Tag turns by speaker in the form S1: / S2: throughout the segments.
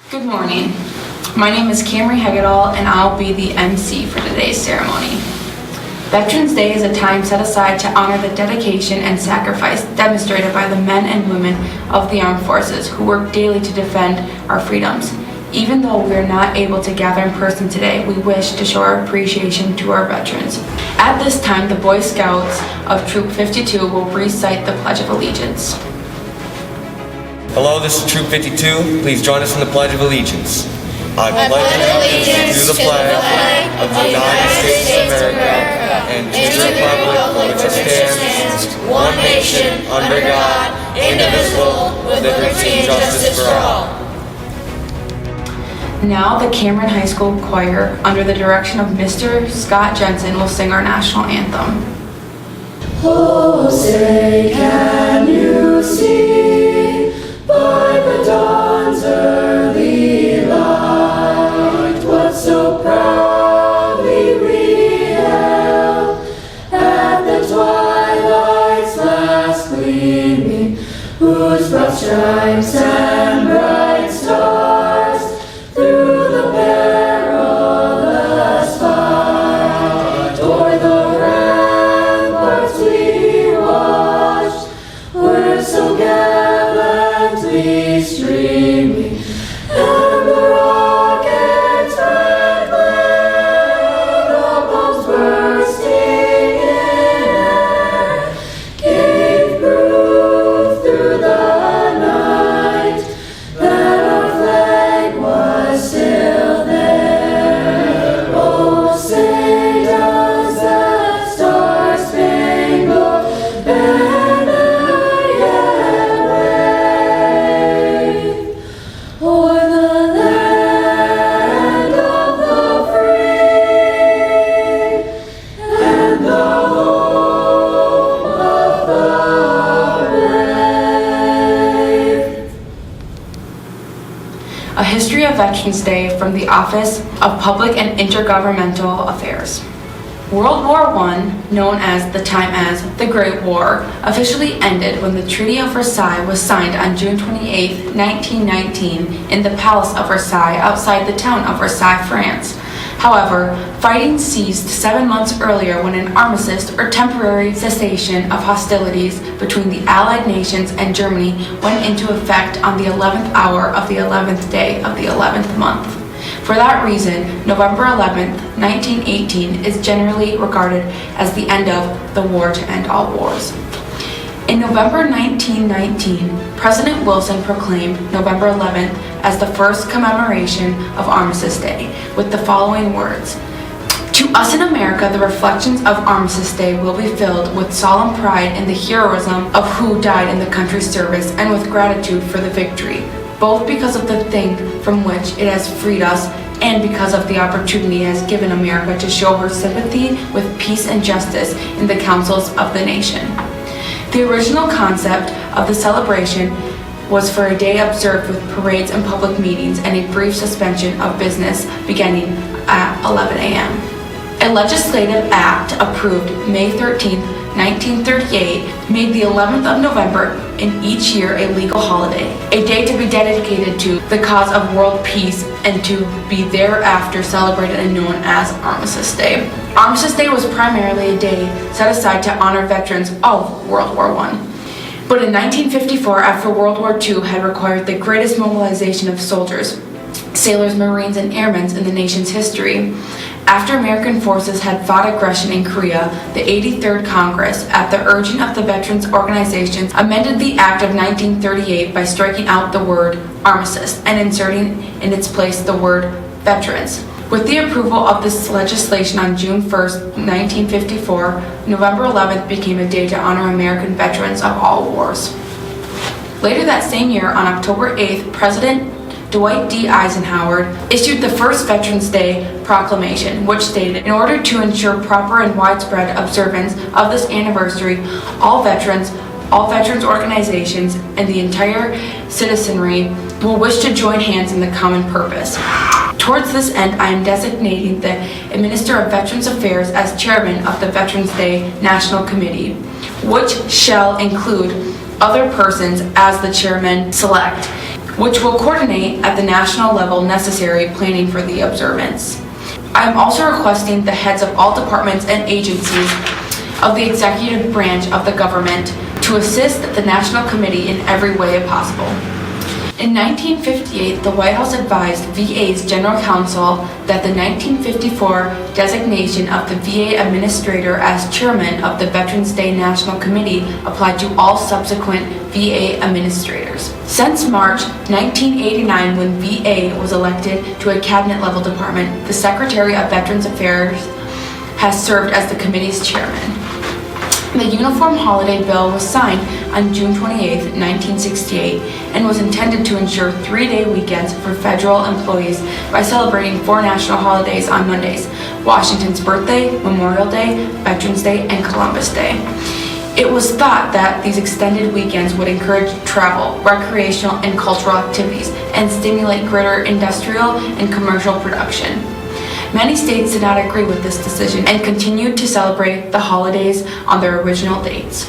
S1: Good morning. My name is Camry Hegedal and I'll be the MC for today's ceremony. Veterans Day is a time set aside to honor the dedication and sacrifice demonstrated by the men and women of the armed forces who work daily to defend our freedoms. Even though we are not able to gather in person today, we wish to show our appreciation to our veterans. At this time, the Boy Scouts of Troop 52 will recite the Pledge of Allegiance.
S2: Hello, this is Troop 52. Please join us in the Pledge of Allegiance. I pledge allegiance to the flag of the United States of America and to the republic for which it stands, one nation, under God, indivisible, with liberty and justice for all.
S1: Now the Cameron High School Choir, under the direction of Mr. Scott Jensen, will sing our national anthem.
S3: Oh, say can you see by the dawn's early light what so proudly we hailed at the twilight's last gleaming, whose broad stripes and bright stars through the perilous fight o'er the ramparts we watched were so gallantly streaming, and the rocket's red glare, the bombs bursting in air, gave proof through the night that our flag was still there. Oh, say does that star-spangled banner yet wave o'er the land of the free and the home of the brave?
S1: A History of Veterans Day from the Office of Public and Intergovernmental Affairs. World War I, known at the time as the Great War, officially ended when the Treaty of Versailles was signed on June 28, 1919, in the Palace of Versailles outside the town of Versailles, France. However, fighting ceased 7 months earlier when an armistice or temporary cessation of hostilities between the Allied nations and Germany went into effect on the 11th hour of the 11th day of the 11th month. For that reason, November 11th, 1918 is generally regarded as the end of the war to end all wars. In November 1919, President Wilson proclaimed November 11th as the first commemoration of Armistice Day, with the following words: "To us in America, the reflections of Armistice Day will be filled with solemn pride in the heroism of who died in the country's service and with gratitude for the victory, both because of the thing from which it has freed us and because of the opportunity it has given America to show her sympathy with peace and justice in the councils of the nation." The original concept of the celebration was for a day observed with parades and public meetings and a brief suspension of business beginning at 11 a.m. A legislative act approved May 13, 1938, made the 11th of November in each year a legal holiday, a day to be dedicated to the cause of world peace and to be thereafter celebrated and known as Armistice Day. Armistice Day was primarily a day set aside to honor veterans of World War I. But in 1954, after World War II had required the greatest mobilization of soldiers, sailors, Marines, and airmen in the nation's history, after American forces had fought aggression in Korea, the 83rd Congress, at the urging of the veterans organizations, amended the Act of 1938 by striking out the word armistice and inserting in its place the word veterans. With the approval of this legislation on June 1st, 1954, November 11th became a day to honor American veterans of all wars. Later that same year, on October 8th, President Dwight D. Eisenhower issued the first Veterans Day proclamation, which stated, "In order to ensure proper and widespread observance of this anniversary, all veterans organizations, and the entire citizenry will wish to join hands in the common purpose. Towards this end, I am designating the Minister of Veterans Affairs as chairman of the Veterans Day National Committee, which shall include other persons as the chairman select. which will coordinate at the national level necessary planning for the observance. I am also requesting the heads of all departments and agencies of the executive branch of the government to assist the National Committee in every way possible. In 1958, the White House advised VA's General Counsel that the 1954 designation of the VA Administrator as Chairman of the Veterans Day National Committee applied to all subsequent VA administrators. Since March 1989, when VA was elected to a cabinet-level department, the Secretary of Veterans Affairs has served as the committee's chairman. The Uniform Holiday Bill was signed on June 28, 1968, and was intended to ensure 3-day weekends for federal employees by celebrating 4 national holidays on Mondays: Washington's birthday, Memorial Day, Veterans Day, and Columbus Day. It was thought that these extended weekends would encourage travel, recreational, and cultural activities, and stimulate greater industrial and commercial production. Many states did not agree with this decision and continued to celebrate the holidays on their original dates.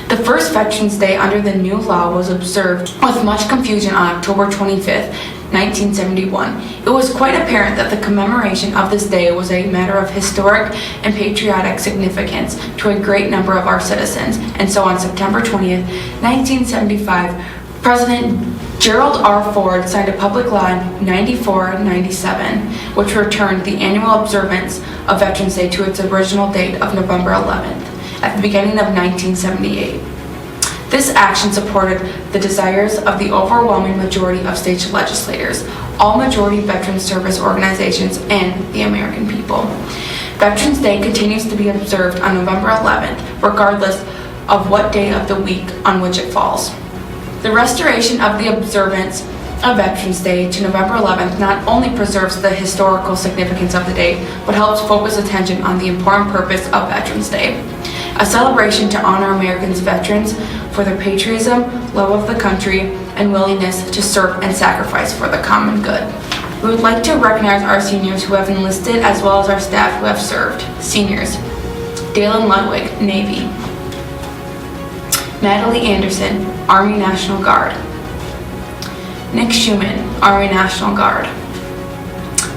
S1: The first Veterans Day under the new law was observed with much confusion on October 25, 1971. It was quite apparent that the commemoration of this day was a matter of historic and patriotic significance to a great number of our citizens, and so on September 20, 1975, President Gerald R. Ford signed a Public Law 9497, which returned the annual observance of Veterans Day to its original date of November 11th, at the beginning of 1978. This action supported the desires of the overwhelming majority of state legislators, all majority veteran service organizations, and the American people. Veterans Day continues to be observed on November 11th, regardless of what day of the week on which it falls. The restoration of the observance of Veterans Day to November 11th not only preserves the historical significance of the day, but helps focus attention on the important purpose of Veterans Day: a celebration to honor Americans' veterans for their patriotism, love of the country, and willingness to serve and sacrifice for the common good. We would like to recognize our seniors who have enlisted, as well as our staff who have served. Seniors: Dalen Ludwig, Navy; Natalie Anderson, Army National Guard; Nick Schumann, Army National Guard.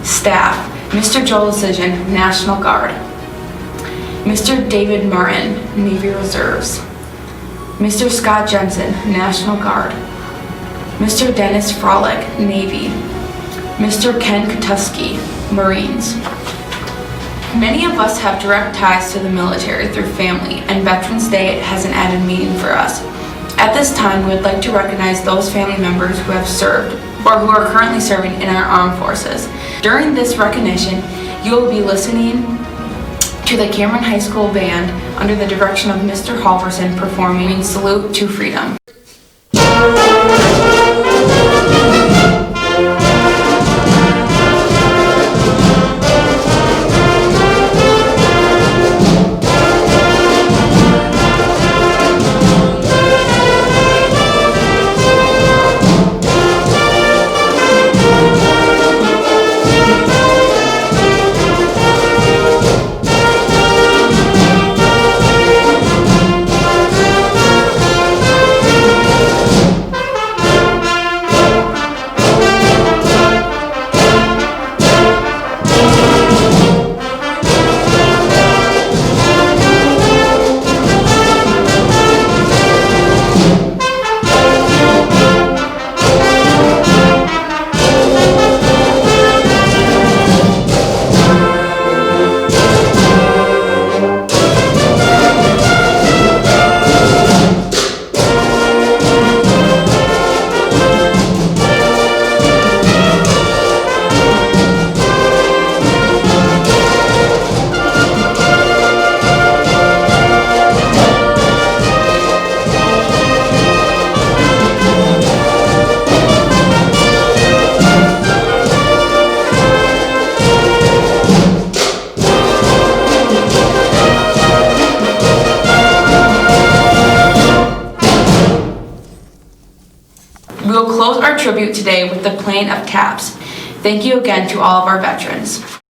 S1: Staff: Mr. Joel Decision, National Guard; Mr. David Martin, Navy Reserves; Mr. Scott Jensen, National Guard; Mr. Dennis Frolick, Navy; Mr. Ken Kutusky, Marines. Many of us have direct ties to the military through family, and Veterans Day has an added meaning for us. At this time, we would like to recognize those family members who have served or who are currently serving in our armed forces. During this recognition, you will be listening to the Cameron High School Band under the direction of Mr. Halverson performing Salute to Freedom. We will close our tribute today with the playing of taps. Thank you again to all of our veterans.